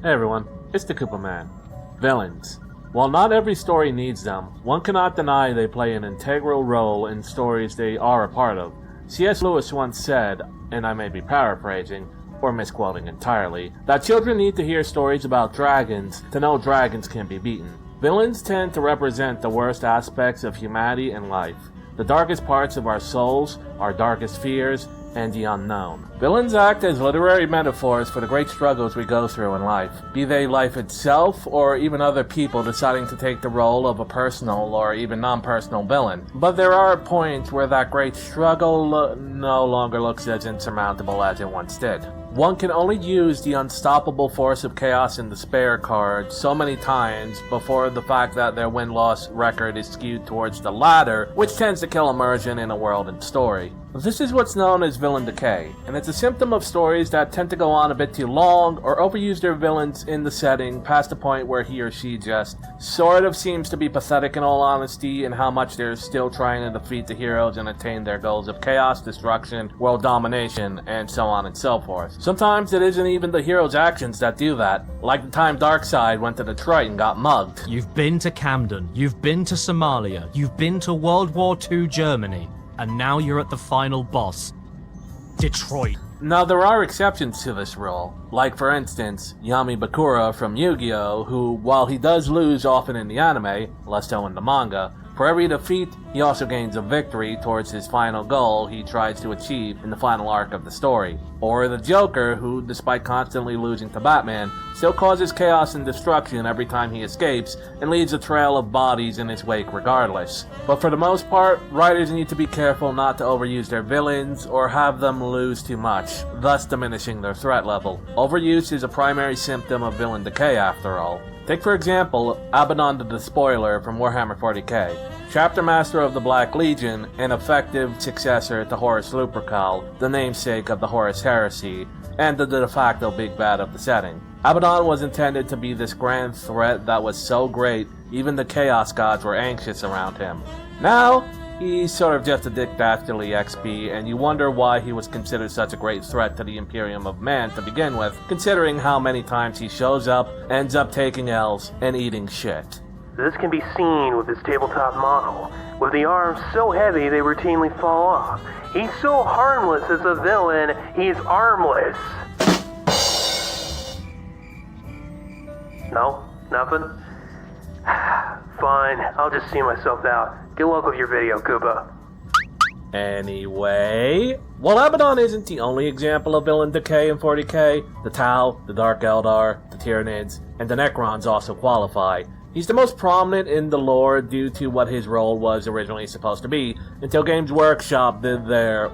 Hey everyone, it's the Koopa Man. Villains. While not every story needs them, one cannot deny they play an integral role in stories they are a part of. C.S. Lewis once said, and I may be paraphrasing, or misquoting entirely, that children need to hear stories about dragons to know dragons can be beaten. Villains tend to represent the worst aspects of humanity and life, the darkest parts of our souls, our darkest fears, and the unknown. Villains act as literary metaphors for the great struggles we go through in life, be they life itself or even other people deciding to take the role of a personal or even non-personal villain. But there are points where that great struggle no longer looks as insurmountable as it once did. One can only use the unstoppable force of chaos and despair card so many times before the fact that their win-loss record is skewed towards the latter, which tends to kill immersion in a world and story. This is what's known as villain decay, and it's a symptom of stories that tend to go on a bit too long or overuse their villains in the setting past the point where he or she just sort of seems to be pathetic in all honesty in how much they're still trying to defeat the heroes and attain their goals of chaos, destruction, world domination, and so on and so forth. Sometimes it isn't even the hero's actions that do that, like the time Darkseid went to Detroit and got mugged. You've been to Camden, you've been to Somalia, you've been to World War II Germany, and now you're at the final boss, Detroit. Now there are exceptions to this rule, like for instance, Yami Bakura from Yu-Gi-Oh! Who, while he does lose often in the anime, less so in the manga, for every defeat, he also gains a victory towards his final goal he tries to achieve in the final arc of the story. Or the Joker, who, despite constantly losing to Batman, still causes chaos and destruction every time he escapes and leaves a trail of bodies in his wake regardless. But for the most part, writers need to be careful not to overuse their villains or have them lose too much, thus diminishing their threat level. Overuse is a primary symptom of villain decay after all. Take for example, Abaddon the Despoiler from Warhammer 40k, Chapter Master of the Black Legion, an effective successor to Horus Lupercal, the namesake of the Horus Heresy, and the de facto big bad of the setting. Abaddon was intended to be this grand threat that was so great, even the Chaos Gods were anxious around him. Now, he's sort of just a Dick Dastardly XP, and you wonder why he was considered such a great threat to the Imperium of Man to begin with, considering how many times he shows up, ends up taking L's, and eating shit. This can be seen with his tabletop model, with the arms so heavy they routinely fall off. He's so harmless as a villain, he's armless. No? Nothing? Fine, I'll just see myself out. Good luck with your video, Koopa. Anyway, while Abaddon isn't the only example of villain decay in 40k, the Tau, the Dark Eldar, the Tyranids, and the Necrons also qualify. He's the most prominent in the lore due to what his role was originally supposed to be, until Games Workshop did their,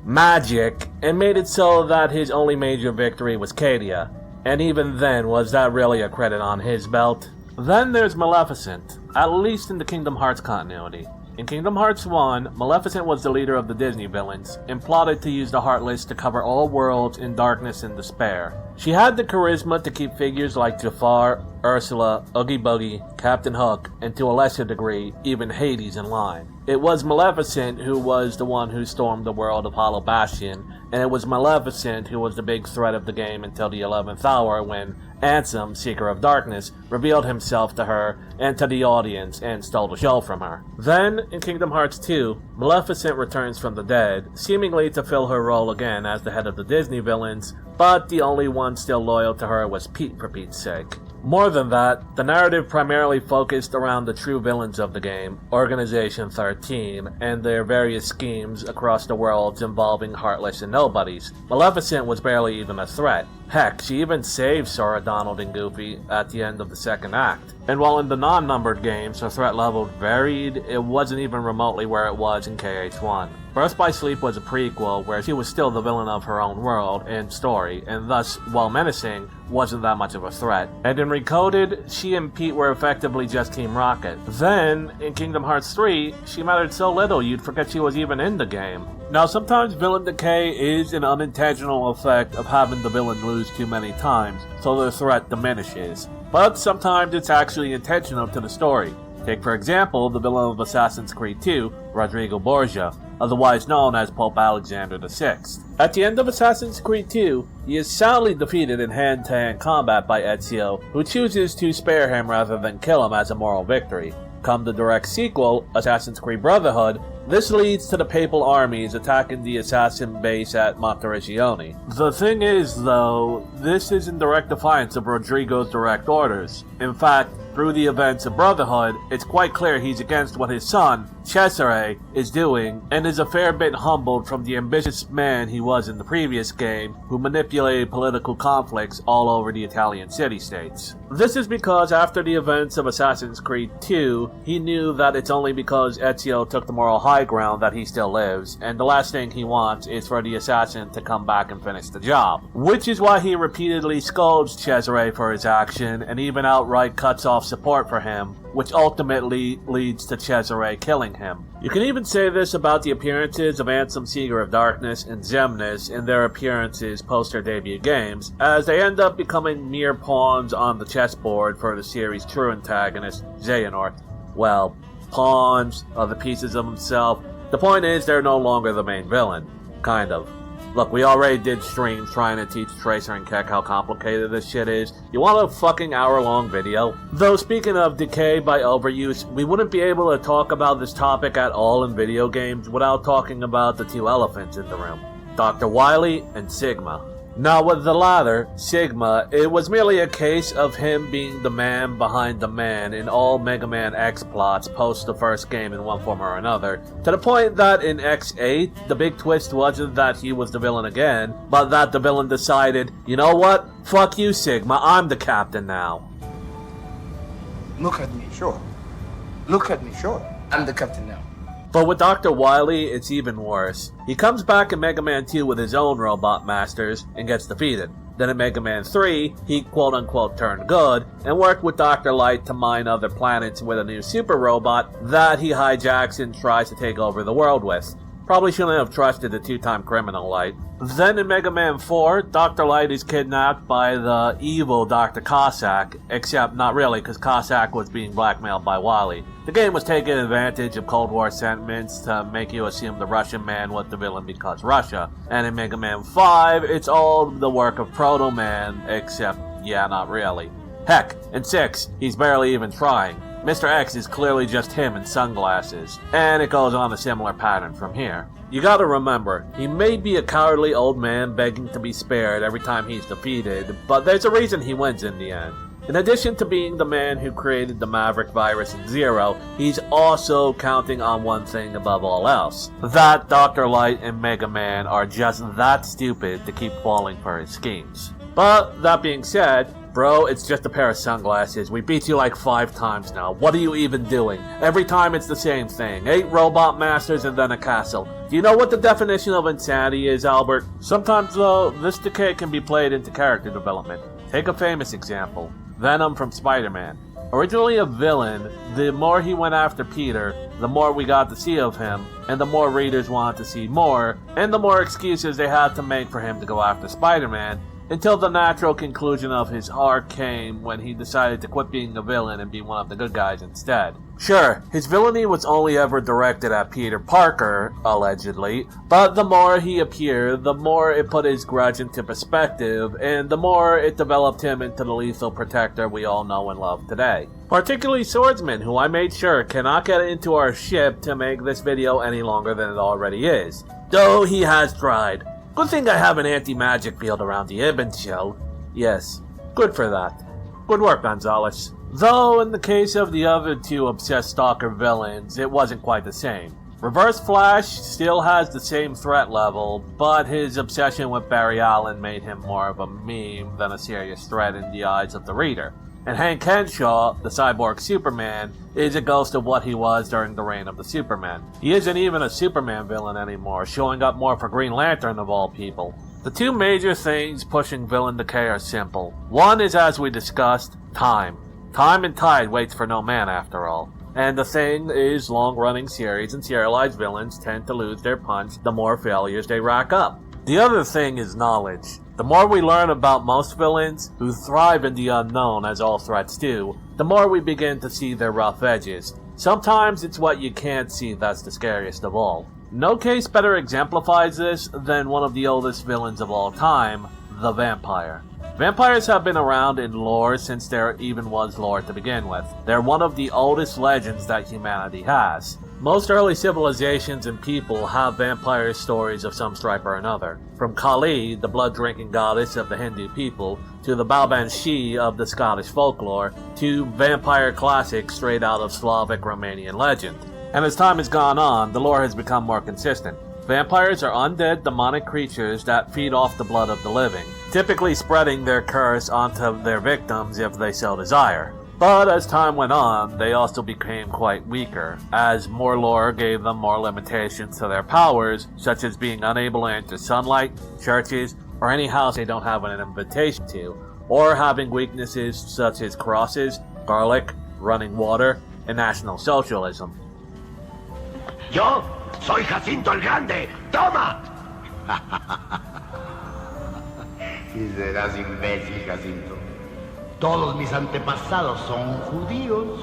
magic, and made it so that his only major victory was Cadia. And even then, was that really a credit on his belt? Then there's Maleficent, at least in the Kingdom Hearts continuity. In Kingdom Hearts 1, Maleficent was the leader of the Disney villains, and plotted to use the Heartless to cover all worlds in darkness and despair. She had the charisma to keep figures like Jafar, Ursula, Oogie Boogie, Captain Hook, and to a lesser degree, even Hades in line. It was Maleficent who was the one who stormed the world of Hollow Bastion, and it was Maleficent who was the big threat of the game until the 11th hour when Ansem, Seeker of Darkness, revealed himself to her and to the audience and stole the show from her. Then, in Kingdom Hearts 2, Maleficent returns from the dead, seemingly to fill her role again as the head of the Disney villains, but the only one still loyal to her was Pete, for Pete's sake. More than that, the narrative primarily focused around the true villains of the game, Organization 13, and their various schemes across the worlds involving Heartless and Nobodies. Maleficent was barely even a threat. Heck, she even saved Sora, Donald, and Goofy at the end of the second act. And while in the non-numbered games her threat level varied, it wasn't even remotely where it was in KH1. Birth by Sleep was a prequel where she was still the villain of her own world and story, and thus, while menacing, wasn't that much of a threat. And in Recoded, she and Pete were effectively just Team Rocket. Then, in Kingdom Hearts 3, she mattered so little you'd forget she was even in the game. Now, sometimes villain decay is an unintentional effect of having the villain lose too many times, so their threat diminishes. But sometimes it's actually intentional to the story. Take for example the villain of Assassin's Creed 2, Rodrigo Borgia, otherwise known as Pope Alexander VI. At the end of Assassin's Creed 2, he is soundly defeated in hand-to-hand combat by Ezio, who chooses to spare him rather than kill him as a moral victory. Come the direct sequel, Assassin's Creed Brotherhood, this leads to the papal armies attacking the assassin base at Monteriggioni. The thing is, though, this is in direct defiance of Rodrigo's direct orders. In fact, through the events of Brotherhood, it's quite clear he's against what his son, Cesare, is doing, and is a fair bit humbled from the ambitious man he was in the previous game, who manipulated political conflicts all over the Italian city-states. This is because after the events of Assassin's Creed 2, he knew that it's only because Ezio took the moral high ground that he still lives, and the last thing he wants is for the assassin to come back and finish the job. Which is why he repeatedly scolds Cesare for his action, and even outright cuts off support for him, which ultimately leads to Cesare killing him. You can even say this about the appearances of Ansem Seeger of Darkness and Xemnas in their appearances post their debut games, as they end up becoming mere pawns on the chessboard for the series' true antagonist, Xehanort. Well, pawns, other pieces of himself. The point is, they're no longer the main villain. Kind of. Look, we already did streams trying to teach Tracer and Keck how complicated this shit is. You want a fucking hour-long video? Though speaking of decay by overuse, we wouldn't be able to talk about this topic at all in video games without talking about the two elephants in the room. Dr. Wily and Sigma. Now with the latter, Sigma, it was merely a case of him being the man behind the man in all Mega Man X plots post the first game in one form or another, to the point that in X8, the big twist wasn't that he was the villain again, but that the villain decided, you know what, fuck you Sigma, I'm the captain now. Look at me, sure. Look at me, sure. I'm the captain now. But with Dr. Wily, it's even worse. He comes back in Mega Man 2 with his own robot masters and gets defeated. Then in Mega Man 3, he quote-unquote turned good and worked with Dr. Light to mine other planets with a new super robot that he hijacks and tries to take over the world with. Probably shouldn't have trusted the two-time criminal Light. Then in Mega Man 4, Dr. Light is kidnapped by the evil Dr. Cossack, except not really, because Cossack was being blackmailed by Wily. The game was taking advantage of Cold War sentiments to make you assume the Russian man was the villain because Russia. And in Mega Man 5, it's all the work of Proto Man, except, yeah, not really. Heck, in 6, he's barely even trying. Mr. X is clearly just him in sunglasses, and it goes on a similar pattern from here. You gotta remember, he may be a cowardly old man begging to be spared every time he's defeated, but there's a reason he wins in the end. In addition to being the man who created the Maverick virus in Zero, he's also counting on one thing above all else. That Dr. Light and Mega Man are just that stupid to keep falling for his schemes. But, that being said, bro, it's just a pair of sunglasses. We beat you like 5 times now. What are you even doing? Every time it's the same thing. 8 robot masters and then a castle. Do you know what the definition of insanity is, Albert? Sometimes, though, this decay can be played into character development. Take a famous example. Venom from Spider-Man. Originally a villain, the more he went after Peter, the more we got to see of him, and the more readers wanted to see more, and the more excuses they had to make for him to go after Spider-Man, until the natural conclusion of his arc came when he decided to quit being a villain and be one of the good guys instead. Sure, his villainy was only ever directed at Peter Parker, allegedly, but the more he appeared, the more it put his grudge into perspective, and the more it developed him into the lethal protector we all know and love today. Particularly Swordsman, who I made sure cannot get into our ship to make this video any longer than it already is. Though he has tried. Good thing I have an anti-magic field around the Ibn shell. Yes, good for that. Good work, Gonzalez. Though, in the case of the other two obsessed stalker villains, it wasn't quite the same. Reverse Flash still has the same threat level, but his obsession with Barry Allen made him more of a meme than a serious threat in the eyes of the reader. And Hank Henshaw, the cyborg Superman, is a ghost of what he was during the reign of the Superman. He isn't even a Superman villain anymore, showing up more for Green Lantern of all people. The two major things pushing villain decay are simple. One is, as we discussed, time. Time and tide waits for no man after all. And the thing is, long-running series and serialized villains tend to lose their punch the more failures they rack up. The other thing is knowledge. The more we learn about most villains, who thrive in the unknown as all threats do, the more we begin to see their rough edges. Sometimes it's what you can't see that's the scariest of all. No case better exemplifies this than one of the oldest villains of all time, the vampire. Vampires have been around in lore since there even was lore to begin with. They're one of the oldest legends that humanity has. Most early civilizations and people have vampire stories of some stripe or another. From Kali, the blood-drinking goddess of the Hindu people, to the Balbanshee of the Scottish folklore, to vampire classics straight out of Slavic Romanian legend. And as time has gone on, the lore has become more consistent. Vampires are undead demonic creatures that feed off the blood of the living, typically spreading their curse onto their victims if they so desire. But as time went on, they also became quite weaker, as more lore gave them more limitations to their powers, such as being unable to enter sunlight, churches, or any house they don't have an invitation to, or having weaknesses such as crosses, garlic, running water, and National Socialism. Yo soy Jacinto el Grande. ¡Toma! Y serás imbécil, Jacinto. Todos mis antepasados son judíos.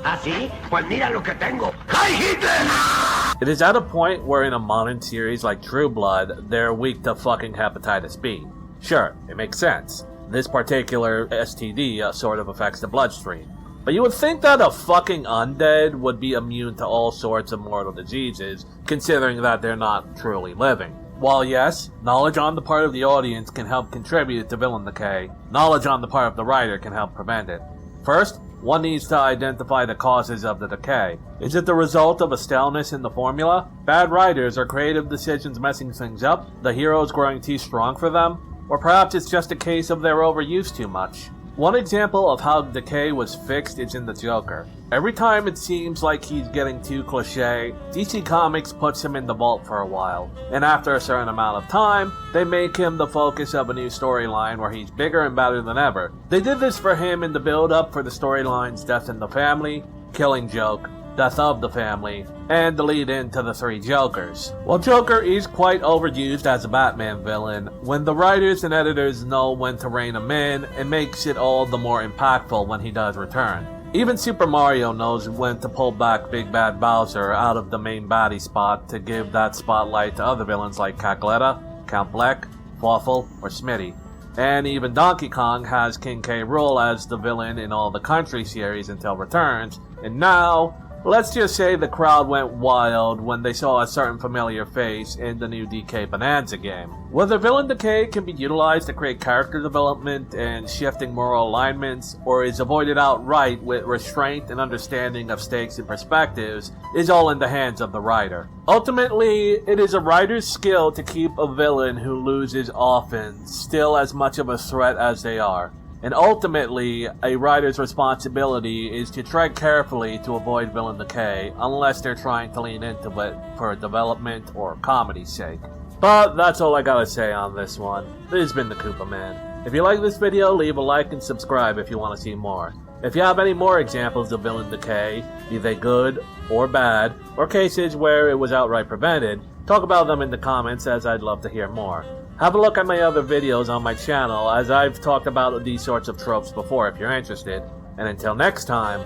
¿Ah, sí? Pues mira lo que tengo. ¡Heil Hitler! It is at a point where in a modern series like True Blood, they're weak to fucking hepatitis B. Sure, it makes sense. This particular STD sort of affects the bloodstream. But you would think that a fucking undead would be immune to all sorts of mortal diseases, considering that they're not truly living. While yes, knowledge on the part of the audience can help contribute to villain decay, knowledge on the part of the writer can help prevent it. First, one needs to identify the causes of the decay. Is it the result of a staleness in the formula? Bad writers or creative decisions messing things up? The heroes growing too strong for them? Or perhaps it's just a case of they're overused too much? One example of how decay was fixed is in the Joker. Every time it seems like he's getting too cliche, DC Comics puts him in the vault for a while, and after a certain amount of time, they make him the focus of a new storyline where he's bigger and better than ever. They did this for him in the build-up for the storylines Death in the Family, Killing Joke, Death of the Family, and the lead-in to the Three Jokers. While Joker is quite overused as a Batman villain, when the writers and editors know when to rein him in, it makes it all the more impactful when he does return. Even Super Mario knows when to pull back Big Bad Bowser out of the main baddie spot to give that spotlight to other villains like Cackletta, Count Bleck, Fawful, or Smitty. And even Donkey Kong has King K. Rool as the villain in all the Country series until Returns, and now, let's just say the crowd went wild when they saw a certain familiar face in the new Decay Bonanza game. Whether villain decay can be utilized to create character development and shifting moral alignments, or is avoided outright with restraint and understanding of stakes and perspectives, is all in the hands of the writer. Ultimately, it is a writer's skill to keep a villain who loses often still as much of a threat as they are. And ultimately, a writer's responsibility is to tread carefully to avoid villain decay, unless they're trying to lean into it for development or comedy's sake. But that's all I gotta say on this one. This has been the Koopa Man. If you like this video, leave a like and subscribe if you want to see more. If you have any more examples of villain decay, be they good or bad, or cases where it was outright prevented, talk about them in the comments, as I'd love to hear more. Have a look at my other videos on my channel, as I've talked about these sorts of tropes before if you're interested. And until next time,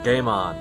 game on.